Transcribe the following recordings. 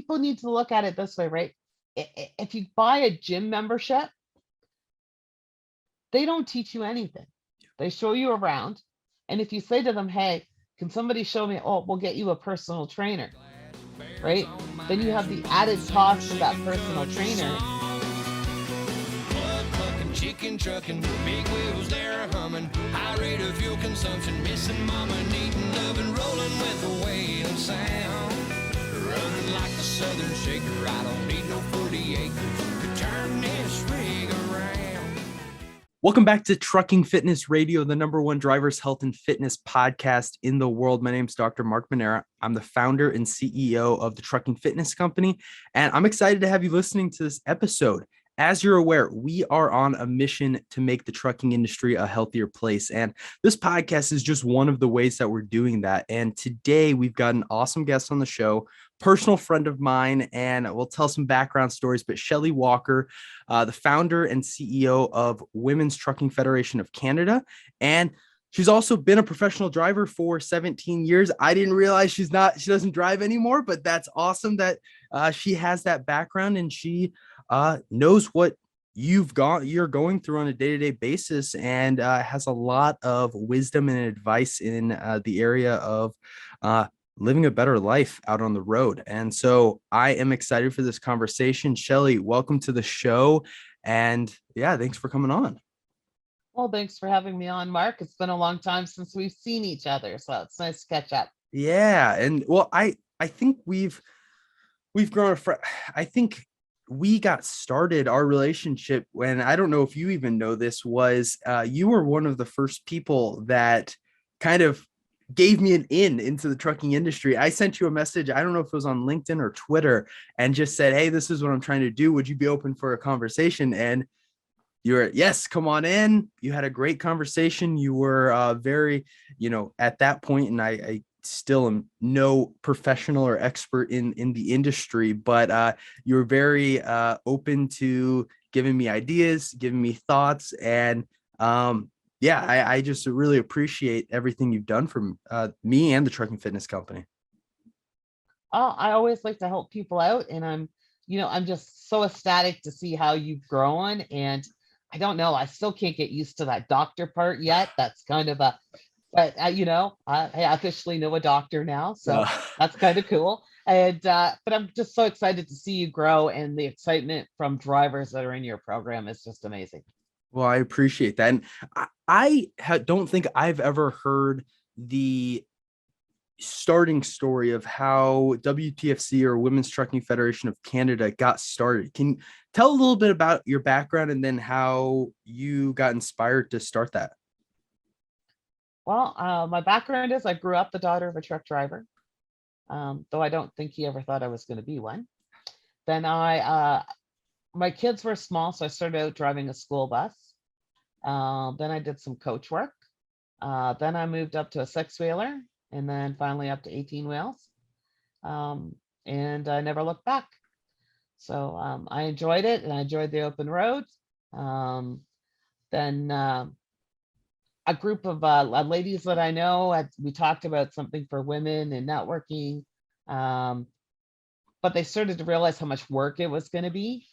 people need to look at it this way, right? If you buy a gym membership, they don't teach you anything. They show you around. And if you say to them, hey, can somebody show me? Oh, we'll get you a personal trainer, right? Then you have the added cost of that personal trainer. Chicken trucking, big wheels there humming, high rate of fuel consumption, missing mama, needing loving, rolling with the whale sound, running like a southern shaker. I don't need no 40 acres to turn this rig around. Welcome back to Trucking Fitness Radio, the #1 driver's health and fitness podcast in the world. My name is Dr. Mark Manera. I'm the founder and CEO of the Trucking Fitness Company, and I'm excited to have you listening to this episode. As you're aware, we are on a mission to make the trucking industry a healthier place. And this podcast is just one of the ways that we're doing that. And today we've got an awesome guest on the show, personal friend of mine, and we'll tell some background stories, but Shelley Walker, the founder and CEO of Women's Trucking Federation of Canada. And she's also been a professional driver for 17 years. I didn't realize she doesn't drive anymore, but that's awesome that she has that background and she knows what you're going through on a day-to-day basis, and has a lot of wisdom and advice in the area of living a better life out on the road. And so I am excited for this conversation. Shelley, welcome to the show. And yeah, thanks for coming on. Well, thanks for having me on, Mark. It's been a long time since we've seen each other, so it's nice to catch up. Yeah. And well, I think we've grown a friend. I think we got started our relationship when, I don't know if you even know this, was you were one of the first people that kind of gave me an into the trucking industry. I sent you a message, I don't know if it was on LinkedIn or Twitter, and just said, hey, this is what I'm trying to do. Would you be open for a conversation? And you were, yes, come on in. You had a great conversation. You were very, at that point, and I still am no professional or expert in the industry, but you were very open to giving me ideas, giving me thoughts. And I just really appreciate everything you've done for me and the Trucking Fitness Company. Oh, I always like to help people out, and I'm just so ecstatic to see how you've grown. And I don't know, I still can't get used to that doctor part yet. That's kind of but I officially know a doctor now, so that's kind of cool. And but I'm just so excited to see you grow, and the excitement from drivers that are in your program is just amazing. Well, I appreciate that. And I don't think I've ever heard the starting story of how WTFC, or Women's Trucking Federation of Canada, got started. Can you tell a little bit about your background and then how you got inspired to start that? Well, my background is I grew up the daughter of a truck driver, though I don't think he ever thought I was going to be one. Then my kids were small, so I started out driving a school bus. Then I did some coach work. Then I moved up to a 6-wheeler, and then finally up to 18 wheels. And I never looked back. So I enjoyed it, and I enjoyed the open road. Then a group of ladies that I know, we talked about something for women and networking, but they started to realize how much work it was going to be.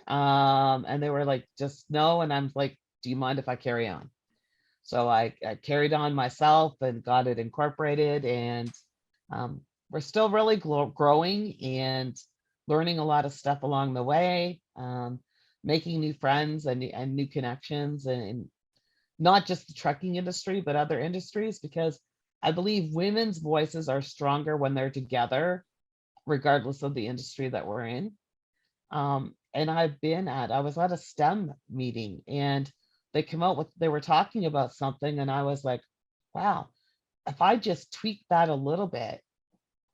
And they were like, just no. And I'm like, do you mind if I carry on? So I carried on myself and got it incorporated. And we're still really growing and learning a lot of stuff along the way, making new friends and new connections, and not just the trucking industry, but other industries, because I believe women's voices are stronger when they're together, regardless of the industry that we're in. And I was at a STEM meeting, and they were talking about something, and I was like, wow, if I just tweak that a little bit,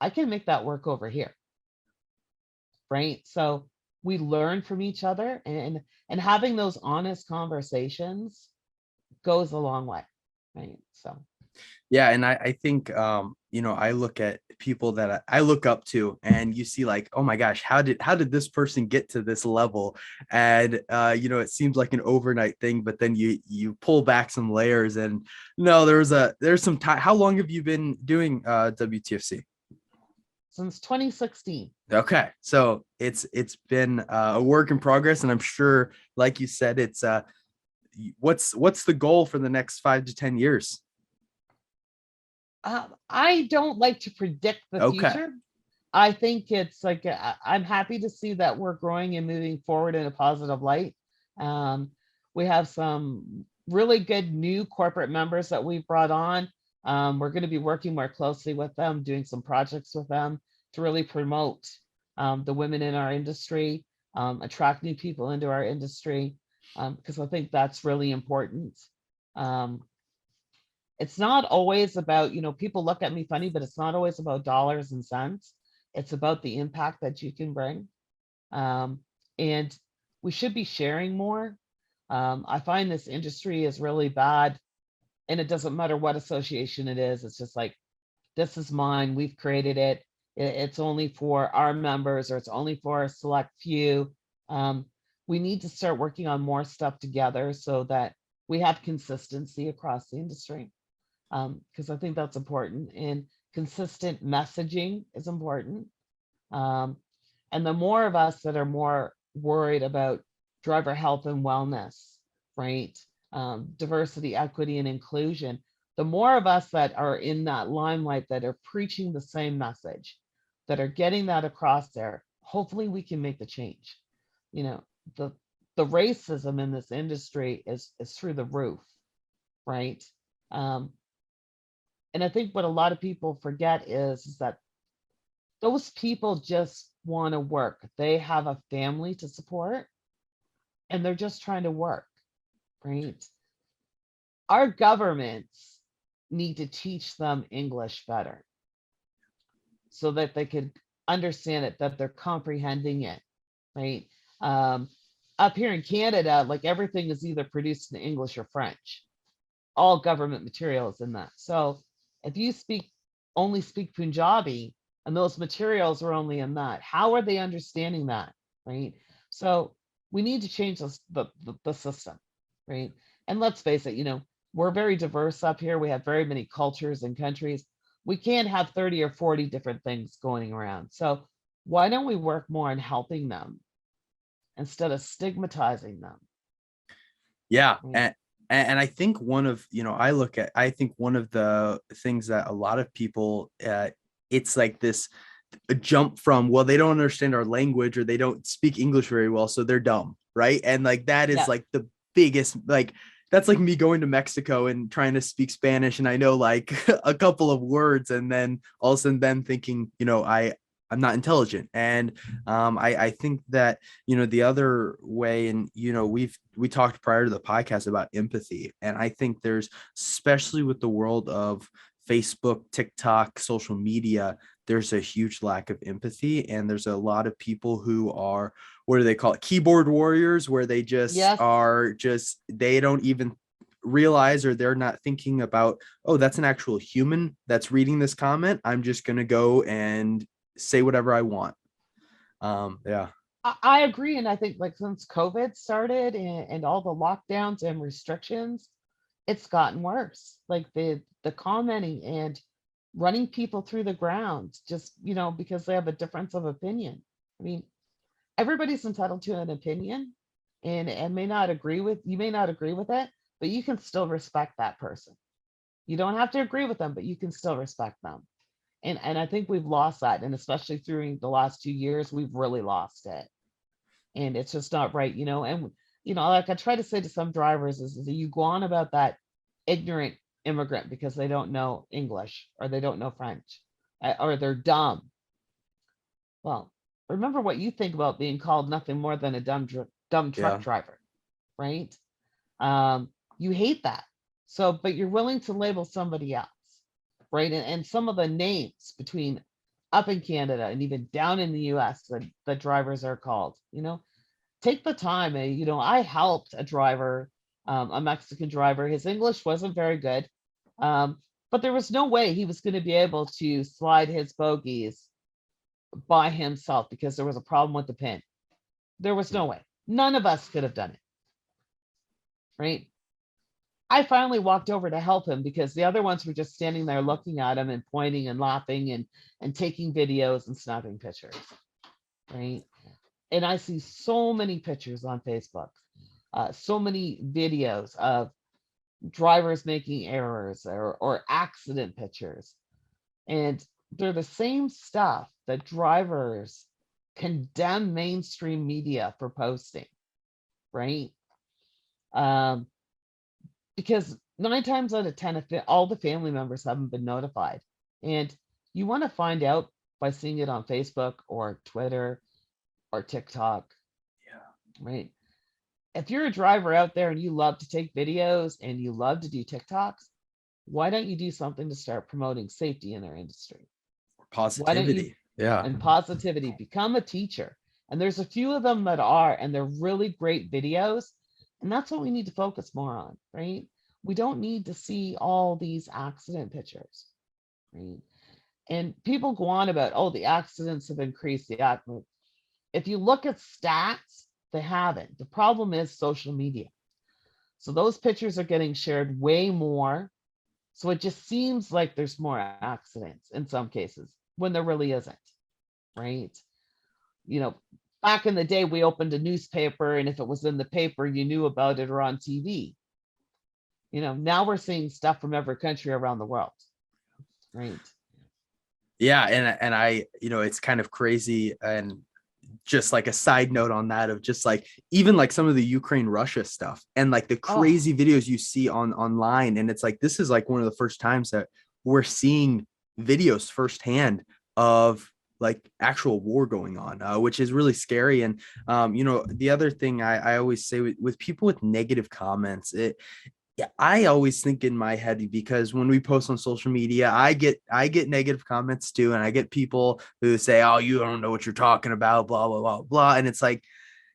I can make that work over here. Right? So we learn from each other, and having those honest conversations goes a long way, right? So yeah, and I think I look at people that I look up to, and you see like, oh my gosh, how did this person get to this level? And it seems like an overnight thing, but then you pull back some layers, and no, there's some time. How long have you been doing WTFC? Since 2016. Okay, so it's been a work in progress, and I'm sure, like you said, it's what's the goal for the next 5 to 10 years? I don't like to predict the Okay, future. I think it's like I'm happy to see that we're growing and moving forward in a positive light. Um, we have some really good new corporate members that we've brought on. We're going to be working more closely with them, doing some projects with them to really promote the women in our industry, attract new people into our industry, because I think that's really important. Um, it's not always about, people look at me funny, but it's not always about dollars and cents. It's about the impact that you can bring. Um, and we should be sharing more. I find this industry is really bad, and it doesn't matter what association it is. It's just like, this is mine. We've created it. It's only for our members, or it's only for a select few. Um, we need to start working on more stuff together so that we have consistency across the industry, because I think that's important. And consistent messaging is important. Um, and the more of us that are more worried about driver health and wellness, right? Diversity, equity, and inclusion, the more of us that are in that limelight that are preaching the same message, that are getting that across there, hopefully we can make the change. You know, the the racism in this industry is through the roof, right? Um, and I think what a lot of people forget is that those people just want to work. They have a family to support, and they're just trying to work, right? Our governments need to teach them English better so that they could understand it, that they're comprehending it, right? Um, Up here in Canada, like everything is either produced in English or French. All government materials in that. So if you only speak Punjabi and those materials are only in that, how are they understanding that? Right. So we need to change the system, right? And let's face it, we're very diverse up here. We have very many cultures and countries. We can't have 30 or 40 different things going around. So why don't we work more on helping them instead of stigmatizing them? yeah, Right. and I think I think one of the things that a lot of people, it's like this a jump from, well, they don't understand our language or they don't speak English very well, so they're dumb, right? And like that is Yeah. like the biggest, like that's like me going to Mexico and trying to speak Spanish and I know like a couple of words, and then all of a sudden then thinking, I'm not intelligent. And I think that, the other way, and we talked prior to the podcast about empathy, and I think there's, especially with the world of Facebook, TikTok, social media, there's a huge lack of empathy, and there's a lot of people who are, what do they call it, keyboard warriors, where they just Yes. are just, they don't even realize, or they're not thinking about, oh, that's an actual human that's reading this comment, I'm just going to go and say whatever I want. Yeah. I agree. And I think like since COVID started and all the lockdowns and restrictions, it's gotten worse. Like the commenting and running people through the ground just, because they have a difference of opinion. I mean, everybody's entitled to an opinion, and you may not agree with it, but you can still respect that person. You don't have to agree with them, but you can still respect them. And I think we've lost that. And especially through the last 2 years, we've really lost it. And it's just not right, and like I try to say to some drivers is that you go on about that ignorant immigrant because they don't know English or they don't know French, or they're dumb. Well, remember what you think about being called nothing more than a dumb truck Yeah. driver, right? You hate that. So, but you're willing to label somebody else, right? And some of the names between up in Canada and even down in the US that the drivers are called, take the time. I helped a driver, a Mexican driver. His English wasn't very good, but there was no way he was going to be able to slide his bogies by himself because there was a problem with the pin. There was no way. None of us could have done it, right? I finally walked over to help him because the other ones were just standing there looking at him and pointing and laughing and taking videos and snapping pictures. right? And I see so many pictures on Facebook, so many videos of drivers making errors or accident pictures. And they're the same stuff that drivers condemn mainstream media for posting, right? Um, because 9 times out of 10, if all the family members haven't been notified, and you want to find out by seeing it on Facebook or Twitter or TikTok, right? If you're a driver out there and you love to take videos and you love to do TikToks, why don't you do something to start promoting safety in our industry? Why don't you, Positivity. Yeah. and positivity, become a teacher? And there's a few of them that are, and they're really great videos. And that's what we need to focus more on, right? We don't need to see all these accident pictures, right? And people go on about, oh, the accidents have increased. If you look at stats, they haven't. The problem is social media. So those pictures are getting shared way more. So it just seems like there's more accidents in some cases when there really isn't, right? You know, back in the day, we opened a newspaper, and if it was in the paper, you knew about it or on TV. Now we're seeing stuff from every country around the world, right? Yeah. And I, it's kind of crazy. And just like a side note on that, of just like even like some of the Ukraine Russia stuff and like the Oh, crazy videos you see online, and it's like this is like one of the first times that we're seeing videos firsthand of like actual war going on, which is really scary. And the other thing I always say with people with negative comments, yeah, I always think in my head, because when we post on social media, I get negative comments too, and I get people who say, "Oh, you don't know what you're talking about," blah blah blah blah. And it's like,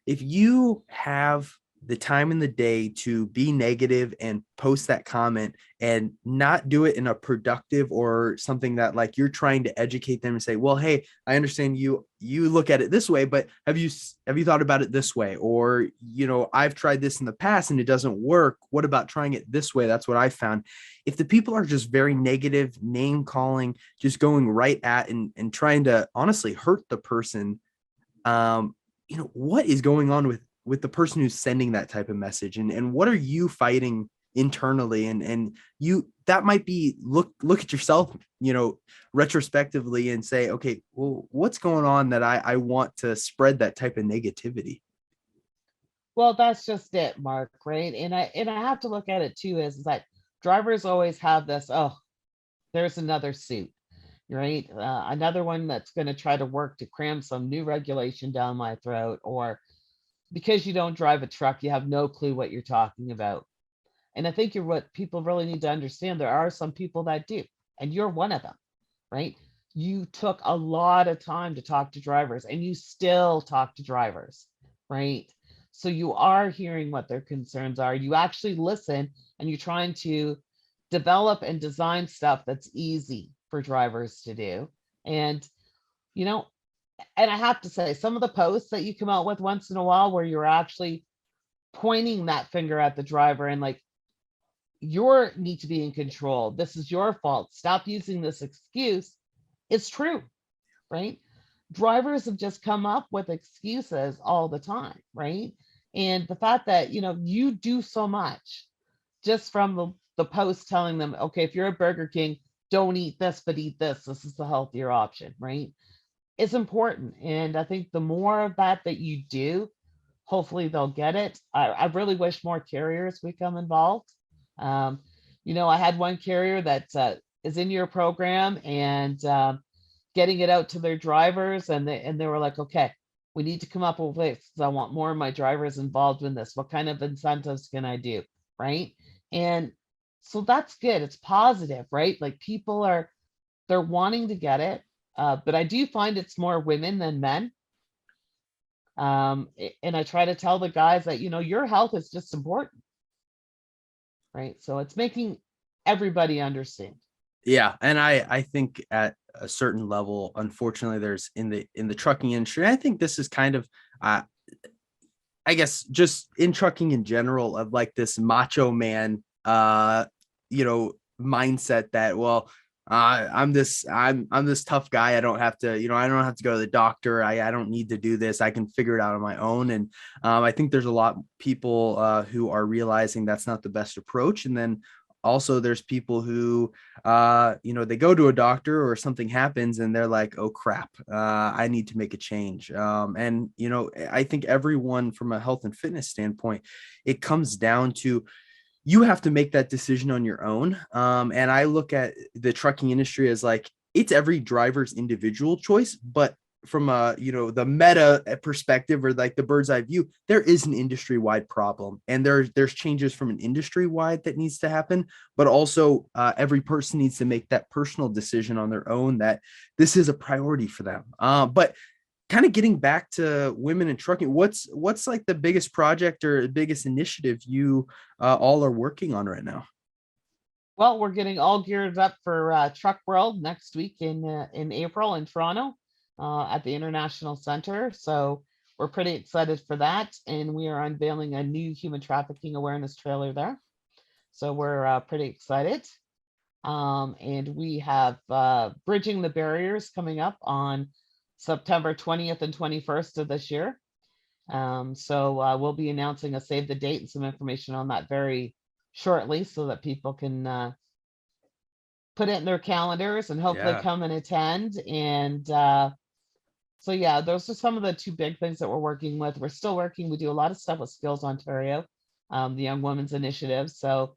if you have the time in the day to be negative and post that comment and not do it in a productive or something that like you're trying to educate them and say, well, hey, I understand you look at it this way, but have you thought about it this way? Or, I've tried this in the past and it doesn't work. What about trying it this way? That's what I found. If the people are just very negative, name calling, just going right at and trying to honestly hurt the person, what is going on with the person who's sending that type of message, and what are you fighting internally? And you, that might be, look at yourself, retrospectively, and say, okay, well, what's going on that I want to spread that type of negativity? well, that's just it, Mark, right? And I have to look at it too, is that drivers always have this, oh, there's another suit, right? Another one that's going to try to work to cram some new regulation down my throat, or because you don't drive a truck, you have no clue what you're talking about. And I think you're what people really need to understand. There are some people that do, and you're one of them, right? You took a lot of time to talk to drivers, and you still talk to drivers, right? So you are hearing what their concerns are. You actually listen, and you're trying to develop and design stuff that's easy for drivers to do. And, you know, and I have to say, some of the posts that you come out with once in a while where you're actually pointing that finger at the driver and like, you need to be in control. This is your fault. Stop using this excuse. It's true, right? Drivers have just come up with excuses all the time, right? And the fact that, you do so much just from the post telling them, okay, if you're a Burger King, don't eat this, but eat this. This is the healthier option, right? It's important. And I think the more of that you do, hopefully they'll get it. I really wish more carriers become involved. Um, I had one carrier that is in your program and getting it out to their drivers, and they were like, okay, we need to come up with ways. I want more of my drivers involved in this. What kind of incentives can I do, right? And so that's good. It's positive, right? Like they're wanting to get it, but I do find it's more women than men. And I try to tell the guys that, your health is just important, right? So it's making everybody understand. Yeah. And I think at a certain level, unfortunately, there's in the trucking industry, I think this is kind of, I guess just in trucking in general, of like this macho man, mindset that, well, I'm this tough guy. I don't have to, I don't have to go to the doctor. I don't need to do this. I can figure it out on my own. And I think there's a lot of people who are realizing that's not the best approach. And then also there's people who they go to a doctor or something happens and they're like, oh crap, I need to make a change. And I think everyone from a health and fitness standpoint, it comes down to you have to make that decision on your own. And I look at the trucking industry as like, it's every driver's individual choice, but from the meta perspective or like the bird's eye view, there is an industry-wide problem, and there's changes from an industry-wide that needs to happen, but also every person needs to make that personal decision on their own that this is a priority for them. But kind of getting back to women in trucking, what's like the biggest project or the biggest initiative you all are working on right now? Well, we're getting all geared up for Truck World next week in April in Toronto at the International Center. So we're pretty excited for that, and we are unveiling a new human trafficking awareness trailer there. So we're pretty excited. And we have Bridging the Barriers coming up on September 20th and 21st of this year. So we'll be announcing a save the date and some information on that very shortly so that people can put it in their calendars and hopefully come and attend. And so yeah, those are some of the two big things that we're working with. We're still working. We do a lot of stuff with Skills Ontario, the Young Women's Initiative. So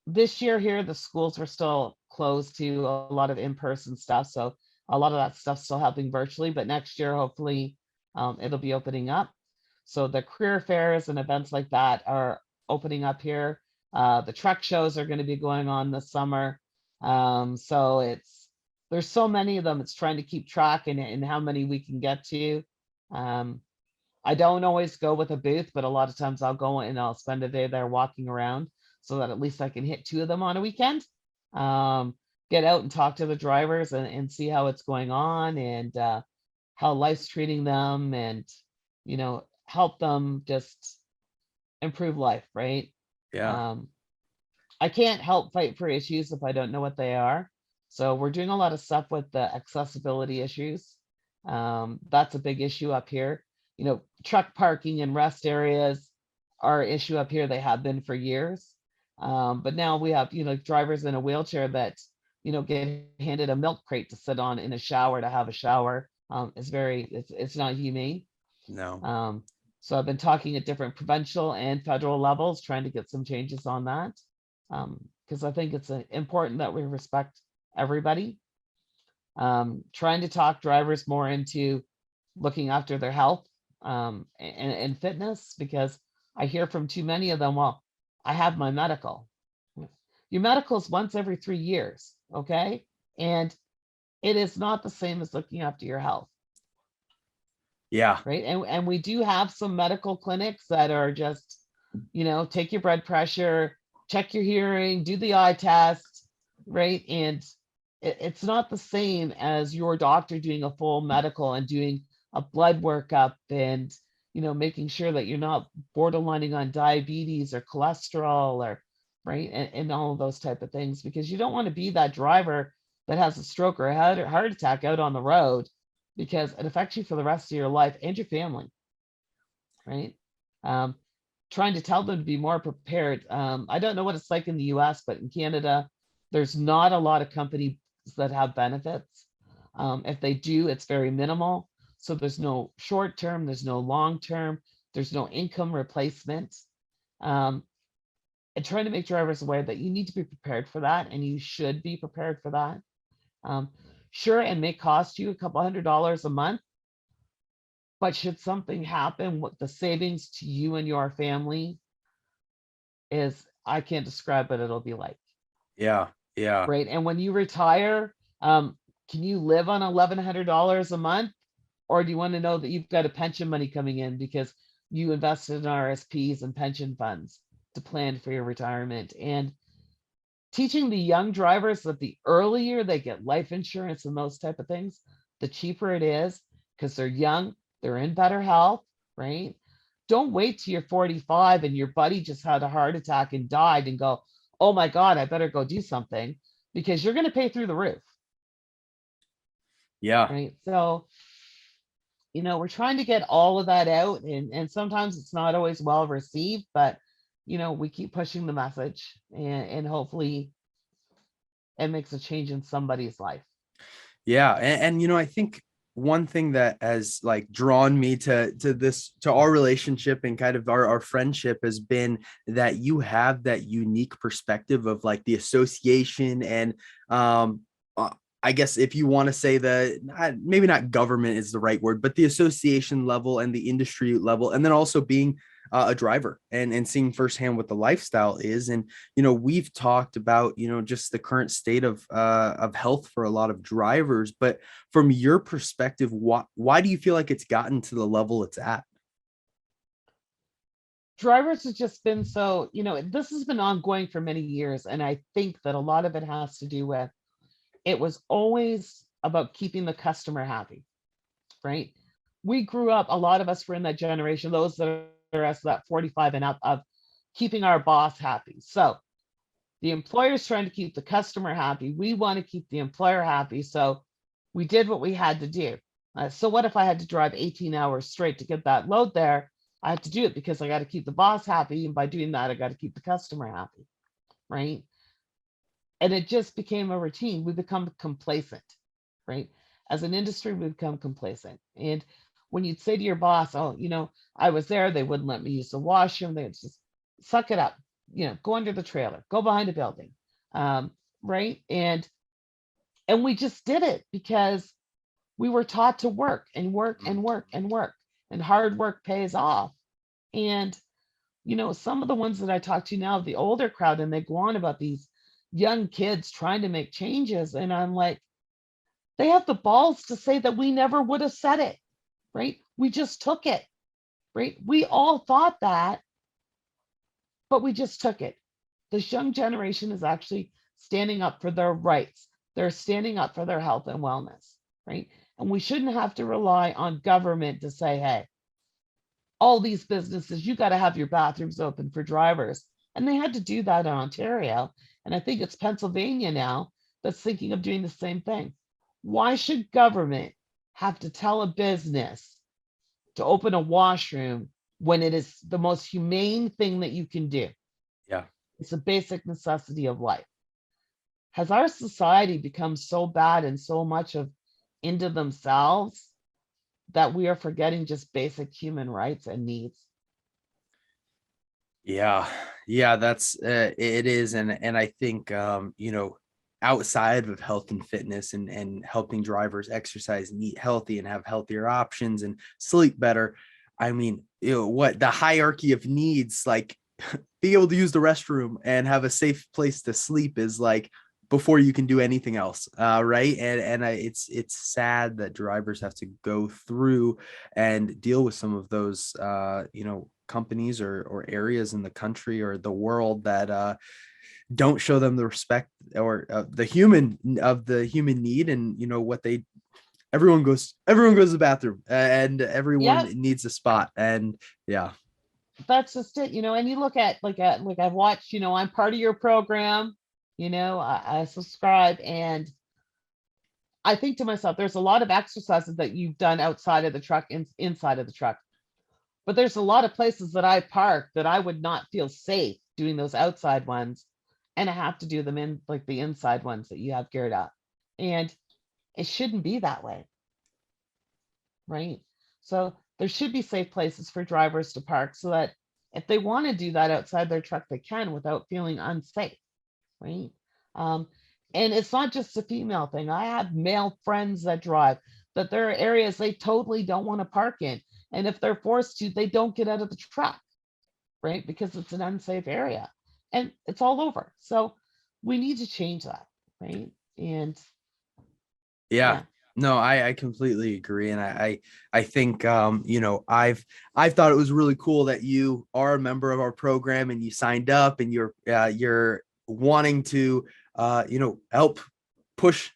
this year here, the schools were still closed to a lot of in-person stuff. So a lot of that stuff still happening virtually, but next year, hopefully it'll be opening up. So the career fairs and events like that are opening up here. The truck shows are going to be going on this summer. So there's so many of them. It's trying to keep track and how many we can get to. I don't always go with a booth, but a lot of times I'll go and I'll spend a day there walking around so that at least I can hit 2 of them on a weekend. Get out and talk to the drivers and see how it's going on and how life's treating them and, help them just improve life, right? Yeah. I can't help fight for issues if I don't know what they are. So we're doing a lot of stuff with the accessibility issues. That's a big issue up here. Truck parking and rest areas are an issue up here. They have been for years. But now we have, drivers in a wheelchair that, get handed a milk crate to sit on in a shower to have a shower. It's not humane. No. So I've been talking at different provincial and federal levels, trying to get some changes on that. Because I think it's important that we respect everybody. Trying to talk drivers more into looking after their health and fitness, because I hear from too many of them, well, I have my medical. Your medical is once every 3 years, okay? And it is not the same as looking after your health. Yeah. Right. And we do have some medical clinics that are just, take your blood pressure, check your hearing, do the eye test, right? And it's not the same as your doctor doing a full medical and doing a blood workup and, making sure that you're not borderlining on diabetes or cholesterol or, right, and all of those type of things, because you don't want to be that driver that has a stroke or a heart attack out on the road, because it affects you for the rest of your life and your family, right? Trying to tell them to be more prepared. I don't know what it's like in the US, but in Canada, there's not a lot of companies that have benefits. If they do, it's very minimal. So there's no short term, there's no long term, there's no income replacement. And trying to make drivers aware that you need to be prepared for that, and you should be prepared for that. Sure, it may cost you a couple $100 a month, but should something happen, what the savings to you and your family is, I can't describe what it'll be like. Yeah. Right. And when you retire, can you live on $1,100 a month? Or do you want to know that you've got a pension money coming in because you invested in RSPs and pension funds to plan for your retirement? And teaching the young drivers that the earlier they get life insurance and those type of things, the cheaper it is, because they're young, they're in better health, right? Don't wait till you're 45 and your buddy just had a heart attack and died and go, oh my God, I better go do something. because you're going to pay through the roof, Yeah. right? So, we're trying to get all of that out, and sometimes it's not always well received, but we keep pushing the message, and hopefully it makes a change in somebody's life. Yeah. And I think one thing that has like drawn me to our relationship and kind of our friendship has been that you have that unique perspective of like the association and uh, I guess if you want to say maybe not government is the right word, but the association level and the industry level, and then also being a driver and seeing firsthand what the lifestyle is. And, we've talked about, just the current state of health for a lot of drivers, but from your perspective, why do you feel like it's gotten to the level it's at? Drivers have just been so, this has been ongoing for many years. And I think that a lot of it has to do with, it was always about keeping the customer happy, right? We grew up, a lot of us were in that generation, those that are us that 45 and up, of keeping our boss happy. So the employer's trying to keep the customer happy. We want to keep the employer happy. So we did what we had to do. So what if I had to drive 18 hours straight to get that load there? I have to do it because I got to keep the boss happy. And by doing that, I got to keep the customer happy, right? And it just became a routine. We become complacent, right? As an industry, we become complacent. And when you'd say to your boss, oh, I was there, they wouldn't let me use the washroom. They'd just suck it up, go under the trailer, go behind a building, right? And we just did it because we were taught to work and work and work and work, and hard work pays off. And, some of the ones that I talk to now, the older crowd, and they go on about these young kids trying to make changes. And I'm like, they have the balls to say that we never would have said it, right? We just took it, right? We all thought that, but we just took it. This young generation is actually standing up for their rights. They're standing up for their health and wellness, right? And we shouldn't have to rely on government to say, hey, all these businesses, you got to have your bathrooms open for drivers. And they had to do that in Ontario. And I think it's Pennsylvania now that's thinking of doing the same thing. Why should government have to tell a business to open a washroom when it is the most humane thing that you can do? Yeah. It's a basic necessity of life. Has our society become so bad and so much of into themselves that we are forgetting just basic human rights and needs? Yeah. Yeah, that's it is. And I think outside of health and fitness and helping drivers exercise and eat healthy and have healthier options and sleep better, I mean, what the hierarchy of needs, like being able to use the restroom and have a safe place to sleep is like before you can do anything else, right? And it's sad that drivers have to go through and deal with some of those companies or areas in the country or the world that don't show them the respect or the human need. And what everyone goes to the bathroom, and everyone Yep. needs a spot. And yeah. That's just it, and you look at like I've watched, I'm part of your program, I subscribe, and I think to myself, there's a lot of exercises that you've done outside of the truck, inside of the truck. But there's a lot of places that I park that I would not feel safe doing those outside ones. And I have to do them in like the inside ones that you have geared up. And it shouldn't be that way, right? So there should be safe places for drivers to park so that if they want to do that outside their truck, they can without feeling unsafe, right? And it's not just a female thing. I have male friends that drive, that there are areas they totally don't want to park in. And if they're forced to, they don't get out of the truck, right? Because it's an unsafe area and it's all over. So we need to change that, right? And Yeah. No, I completely agree. And I think, I've thought it was really cool that you are a member of our program and you signed up and you're wanting to, help push,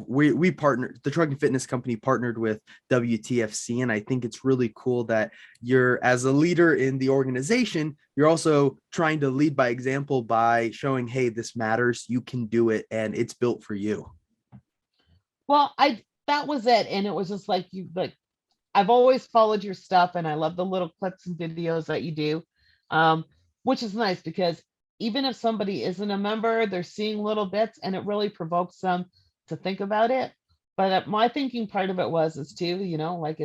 we partnered, the Trucking Fitness Company partnered with WTFC, and I think it's really cool that you're, as a leader in the organization, you're also trying to lead by example by showing, hey, this matters, you can do it, and it's built for you. Well, that was it. And it was just like I've always followed your stuff, and I love the little clips and videos that you do. Um, which is nice because even if somebody isn't a member, they're seeing little bits and it really provokes them to think about it. But my thinking part of it is too, like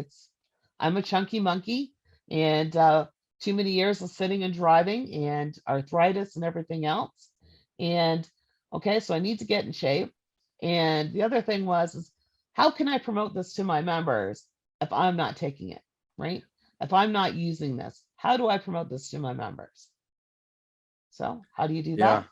I'm a chunky monkey, and too many years of sitting and driving and arthritis and everything else. And okay, so I need to get in shape. And the other thing is how can I promote this to my members if I'm not taking it, right? If I'm not using this, how do I promote this to my members? So how do you do Yeah. that?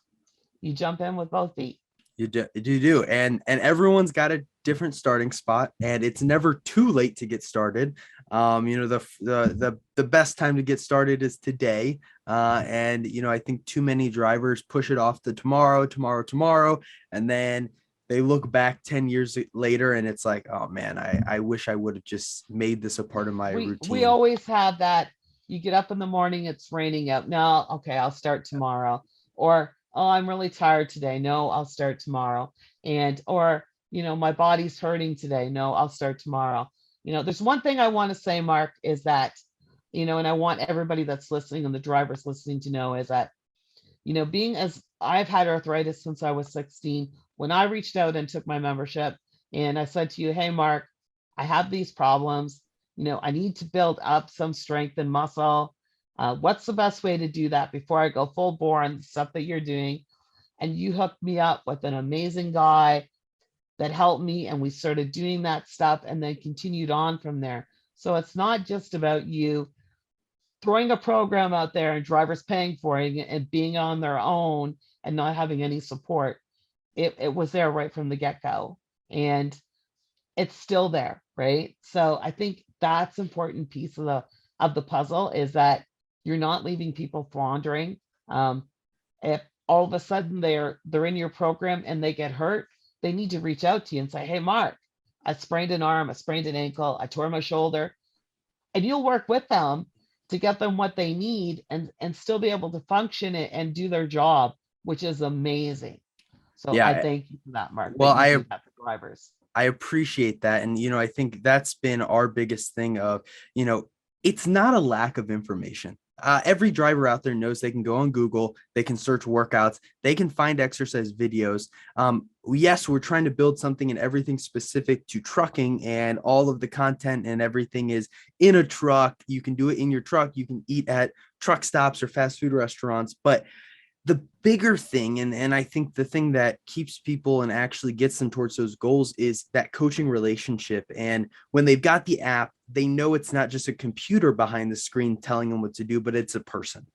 You jump in with both feet. You do. And everyone's got a different starting spot, and it's never too late to get started. The best time to get started is today. And I think too many drivers push it off to tomorrow. And then they look back 10 years later and it's like, oh man, I wish I would have just made this a part of my routine. We always have that. You get up in the morning, it's raining out. No, okay, I'll start tomorrow. Or, oh, I'm really tired today. No, I'll start tomorrow. Or, my body's hurting today. No, I'll start tomorrow. There's one thing I want to say, Mark, is that, and I want everybody that's listening and the drivers listening to know is that, being as I've had arthritis since I was 16, when I reached out and took my membership and I said to you, hey, Mark, I have these problems. I need to build up some strength and muscle. What's the best way to do that before I go full bore on the stuff that you're doing? And you hooked me up with an amazing guy that helped me. And we started doing that stuff and then continued on from there. So it's not just about you throwing a program out there and drivers paying for it and being on their own and not having any support. It was there right from the get-go. And it's still there, right? So I think that's important piece of the puzzle is that you're not leaving people floundering. If all of a sudden they're in your program and they get hurt, they need to reach out to you and say, hey, Mark, I sprained an arm, I sprained an ankle, I tore my shoulder. And you'll work with them to get them what they need and still be able to function and do their job, which is amazing. So yeah, I thank you for that, Mark. Well, I do that for drivers. I appreciate that. And, I think that's been our biggest thing of, it's not a lack of information. Every driver out there knows they can go on Google, they can search workouts, they can find exercise videos. Yes, we're trying to build something and everything specific to trucking, and all of the content and everything is in a truck. You can do it in your truck. You can eat at truck stops or fast food restaurants, but the bigger thing, and I think the thing that keeps people and actually gets them towards those goals is that coaching relationship. And when they've got the app, they know it's not just a computer behind the screen telling them what to do, but it's a person.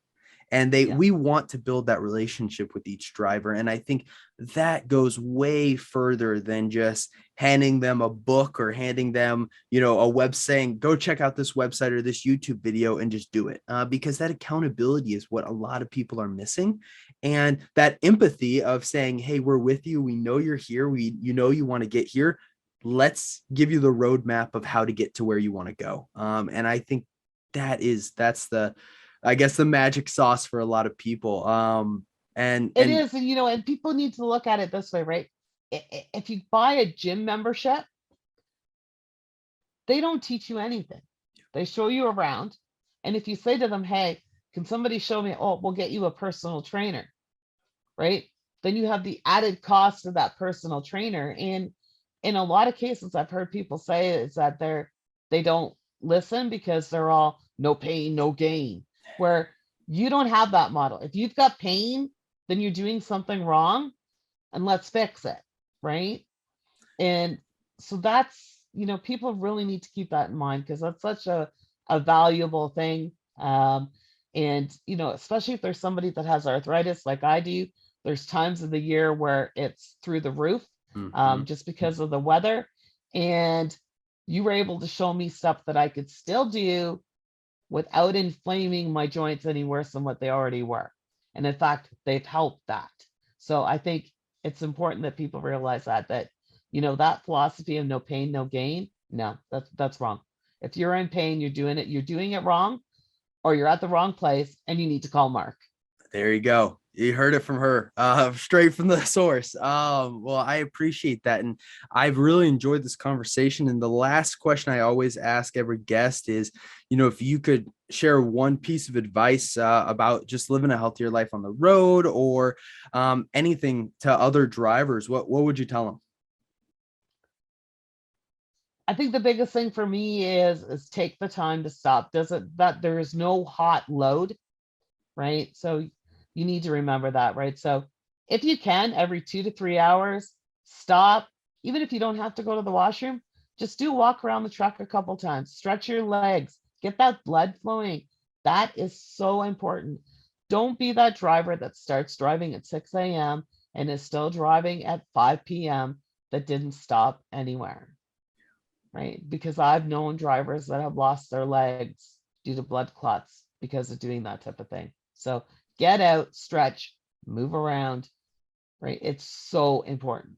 And we want to build that relationship with each driver. And I think that goes way further than just handing them a book or handing them, a web saying, go check out this website or this YouTube video and just do it. Because that accountability is what a lot of people are missing. And that empathy of saying, hey, we're with you. We know you're here. You want to get here. Let's give you the roadmap of how to get to where you want to go. And I think that's the magic sauce for a lot of people. And it is, and people need to look at it this way, right? If you buy a gym membership, they don't teach you anything. They show you around. And if you say to them, hey, can somebody show me? Oh, we'll get you a personal trainer, right? Then you have the added cost of that personal trainer. And in a lot of cases, I've heard people say is that they don't listen because they're all no pain, no gain. Where you don't have that model. If you've got pain, then you're doing something wrong, and let's fix it, right? And so that's, people really need to keep that in mind because that's such a valuable thing. And, especially if there's somebody that has arthritis like I do, there's times of the year where it's through the roof, just because of the weather. And you were able to show me stuff that I could still do without inflaming my joints any worse than what they already were. And in fact, they've helped that. So I think it's important that people realize that That philosophy of no pain, no gain. No, that's wrong. If you're in pain, you're doing it wrong, or you're at the wrong place and you need to call Mark. There you go. You heard it from her, straight from the source. Well, I appreciate that. And I've really enjoyed this conversation. And the last question I always ask every guest is, if you could share one piece of advice about just living a healthier life on the road, or anything to other drivers, what would you tell them? I think the biggest thing for me is take the time to stop. That there is no hot load, right? So you need to remember that, right? So if you can, every 2 to 3 hours, stop. Even if you don't have to go to the washroom, just do walk around the truck a couple times, stretch your legs, get that blood flowing. That is so important. Don't be that driver that starts driving at 6 a.m. and is still driving at 5 p.m. that didn't stop anywhere, right? Because I've known drivers that have lost their legs due to blood clots because of doing that type of thing. So get out, stretch, move around, right? It's so important.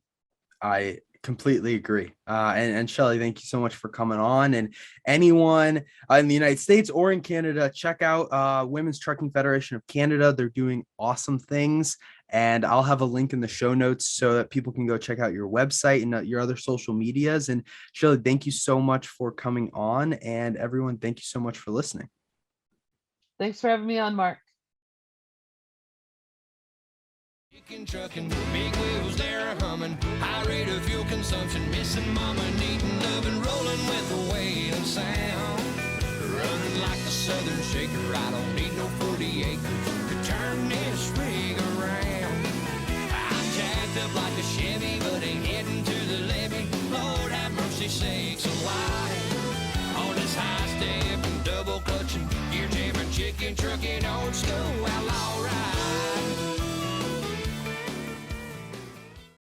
I completely agree. And Shelley, thank you so much for coming on. And anyone in the United States or in Canada, check out Women's Trucking Federation of Canada. They're doing awesome things. And I'll have a link in the show notes so that people can go check out your website and your other social medias. And Shelley, thank you so much for coming on. And everyone, thank you so much for listening. Thanks for having me on, Mark. Trucking, big wheels there humming, high rate of fuel consumption, missing mama, needing loving, rolling with a wailing sound, running like a southern shaker. I don't need no 40 acres to turn this rig around. I'm jacked up like a Chevy, but ain't heading to the levee. Lord have mercy sakes alive on this high step and double clutching, gear jamming, chicken trucking.